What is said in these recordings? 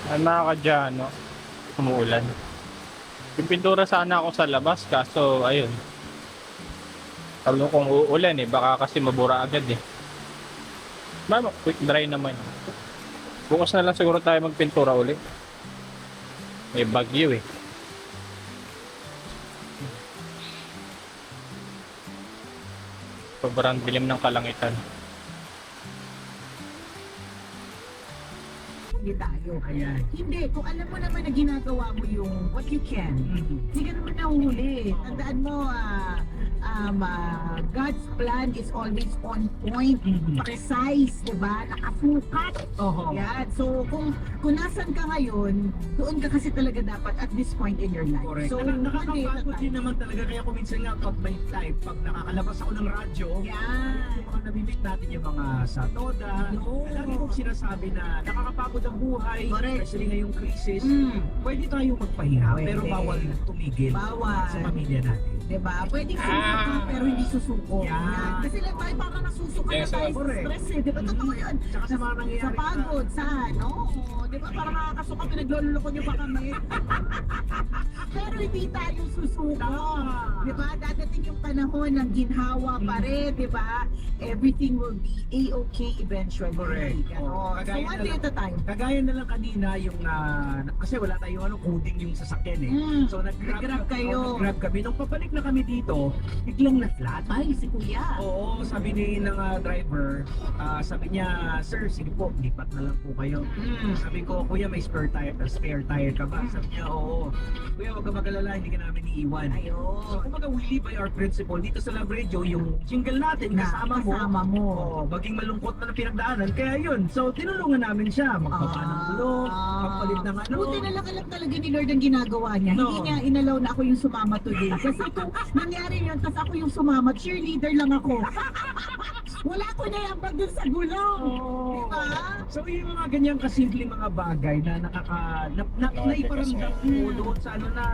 Ay mga kadyano, umuulan. Pipintura sana ako sa labas kaso ayun. Talo kung uulan eh, baka kasi mabura agad eh. Mama, quick dry naman. Bukas na lang siguro tayo magpintura ulit. May bagyo eh. Sobrang dilim ng kalangitan. Hindi tayo. Ayan. Hindi, kung alam mo naman na ginagawa mo yung what you can, hindi ka naman nahuhuli. Tandaan mo, God's plan is always on point, precise, diba? Nakasukat. Oho. Yan. So, kung nasan ka ngayon, doon ka kasi talaga dapat at this point in your life. Correct. So, Nakakapagod din naman talaga kaya kung minsan nga pag may time, pag nakakalabas ako ng radyo, Yan. yung mga nabibit natin yung mga sa Toda, No. lagi kong sinasabi na nakakapagod ang buhay, Correct. especially ngayong crisis, Mm. pwede tayong magpahinga, Pwede. pero bawal tumigil Bawal. sa pamilya natin. Diba? Pwedeng sumuko pero hindi susuko. Yan. Kasi lang tayo parang nasusuko Yes, na tayo sa correct. stress eh. Diba? Totoo yun. Tsaka sa mga Sa nangyayari pagod, sa ano. Diba? Parang nakakasuka, pinagloloko niyo pa kami. Pero hindi tayo susuko. Tama. Diba? Dadating yung panahon ng ginhawa pa rin. Diba? Everything will be A-okay eventually. Correct. Ganon. Oo, So kagaya one na day lang- at a time. Kagaya na lang kanina yung kasi wala tayong coding yung sasakyan eh. Mm. So nag-grab kayo. Nag-grab kami. Nung pabalik na kami dito, biglang na-flat. Ay, si kuya. Oo, sabi ni ng driver, sabi niya, sir, sige po, lipat na lang po kayo. Sabi ko, kuya, may spare tire ka ba? Sabi niya, oo. Kuya, wag ka mag-alala, hindi ka namin iiwan. So, Ayun. kumbaga, we live by our principle. Dito sa Love Radio, yung jingle natin, kasama mo. Kasama mo. Oo, maging malungkot na pinagdaanan. Kaya yun, so tinulungan namin siya. Magpapa ng bulong, magpalit ng ano. Buti na lang alam talaga ni Lord ang ginagawa niya. No. Hindi niya inalaw na ako yung sumama today. Kasi kung nangyari yun, tapos ako yung sumama, cheerleader lang ako. Wala ko na yambag dun sa gulong. Oo. Diba? So yung mga ganyang kasimpleng mga bagay na naiparamdam mo doon sa ano na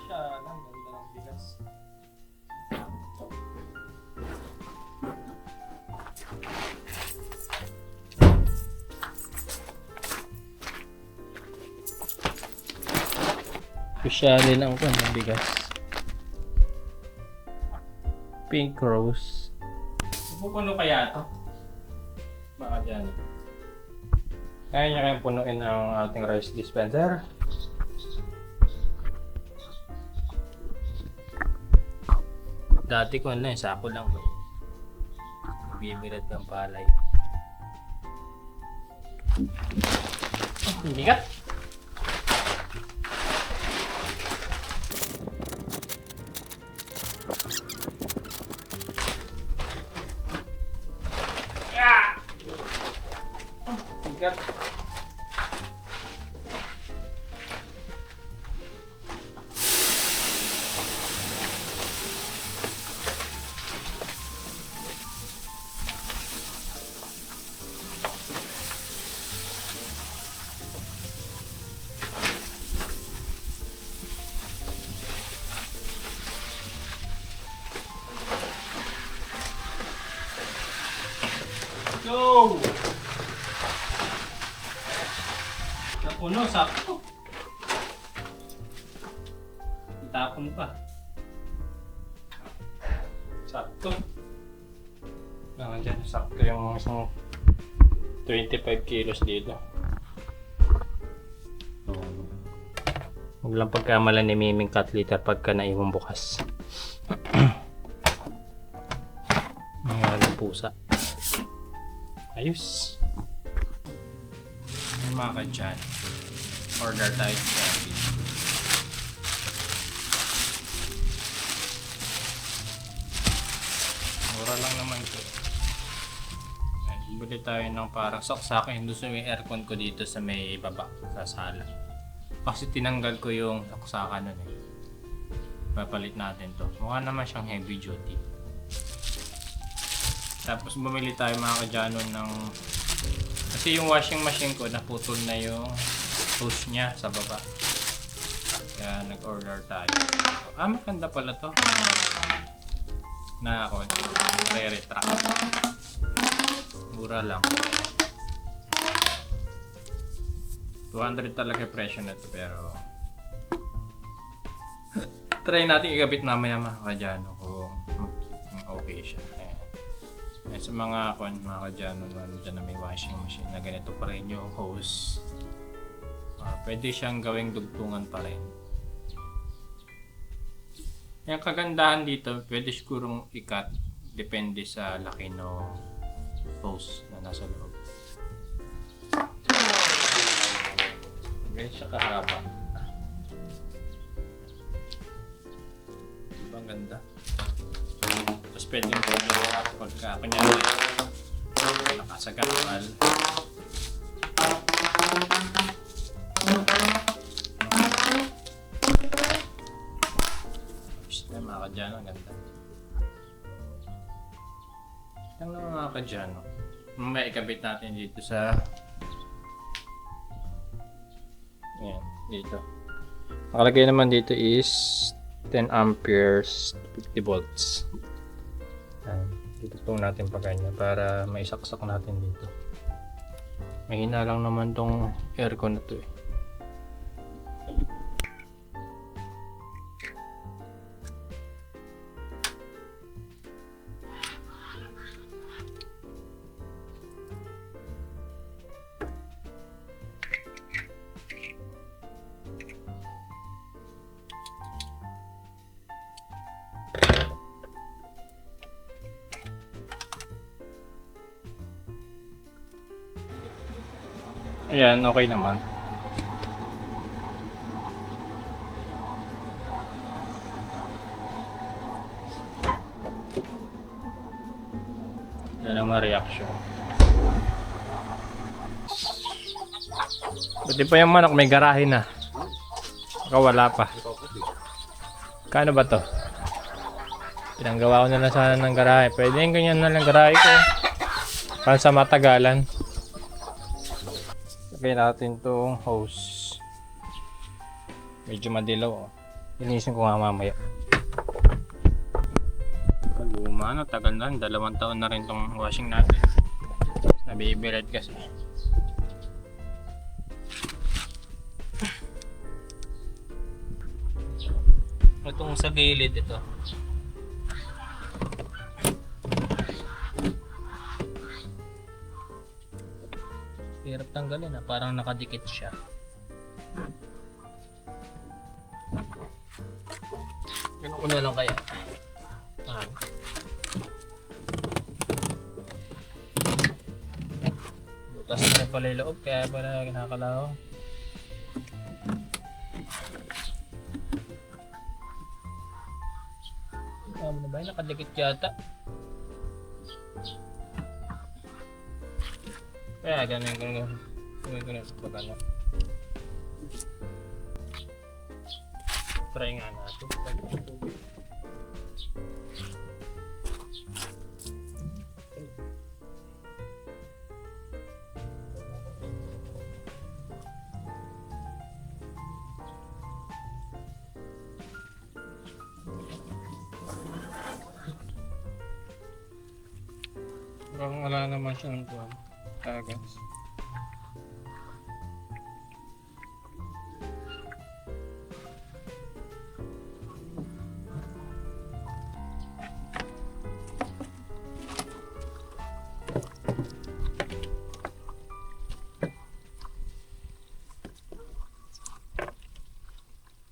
Siya lang, ganda ng bigas. Special lang ko ng bigas. Pink rose. Pupuno kaya to? Baka dyan. Kaya niya kayang punuin ang ating rice dispenser. Dati ko na sako lang. Bibigat ng palay. Bigat! go! Napuno, sakto. Itapon pa. Sakto. Dyan, sakto yung isang 25 kilos dito. Huwag lang pagkamala ni Miming cut liter pagka naiwang bukas. Nangyari pusa. Ayos. Ay mga kadyan. Order tayo sa Shopee. Mura lang naman ito. Bili tayo ng parang saksakin doon sa may aircon ko dito sa may baba sa sala. Kasi tinanggal ko yung saksakan nun eh. Papalit natin to. Mukha naman siyang heavy duty. Tapos bumili tayo mga kadyanon ng... Kasi yung washing machine ko naputol na yung hose niya sa baba. Kaya nag-order tayo. Maganda pala to. Na ako, re-retract. Mura lang. 200 talaga yung presyo na ito pero try natin ikabit mamaya mga kadyano kung okay siya. Ayan. Sa mga kadyano dyan na may washing machine na ganito pa rin yung hose, pwede siyang gawing dugtungan pa rin. Yung kagandahan dito, pwede sigurong i-cut depende sa laki no hose na nasa loob. Ganyan siya kahaba. Diba ang ganda? Tapos pwede yung pagka kunyari nakasagal. Mga kadyano, ang ganda. Yan lang mga kadyano. May ikabit natin dito sa yan, dito. Nakalagay naman dito is 10 amperes 50 volts. Yan. Tutugtong natin pa ganyan para maisaksak natin dito. Mahina lang naman tong aircon na to eh. Ayan, okay naman. Yan ang reaction. Buti pa yung manok, may garahe na. Baka wala pa. Kano ba to? Pinanggawa ko na lang sana ng garahe. Pwede yung ganyan na lang garahe ko. Para sa matagalan. Lagay natin itong hose. Medyo madilaw. Oh. Linisin ko nga mamaya. Luma na, tagal na. 2 taon na rin itong washing natin. Nabibired kasi. Itong sa gilid ito. Hirap tanggalin na, parang nakadikit siya. Ganun ko na lang kaya. Butas na rin pala yung loob, kaya pala kinakalaw. Ano na ba yun? Nakadikit yata. Kaya ganun pag ano. Try nga natin. Mukhang wala naman siyang tagas.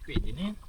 Pwede na yan.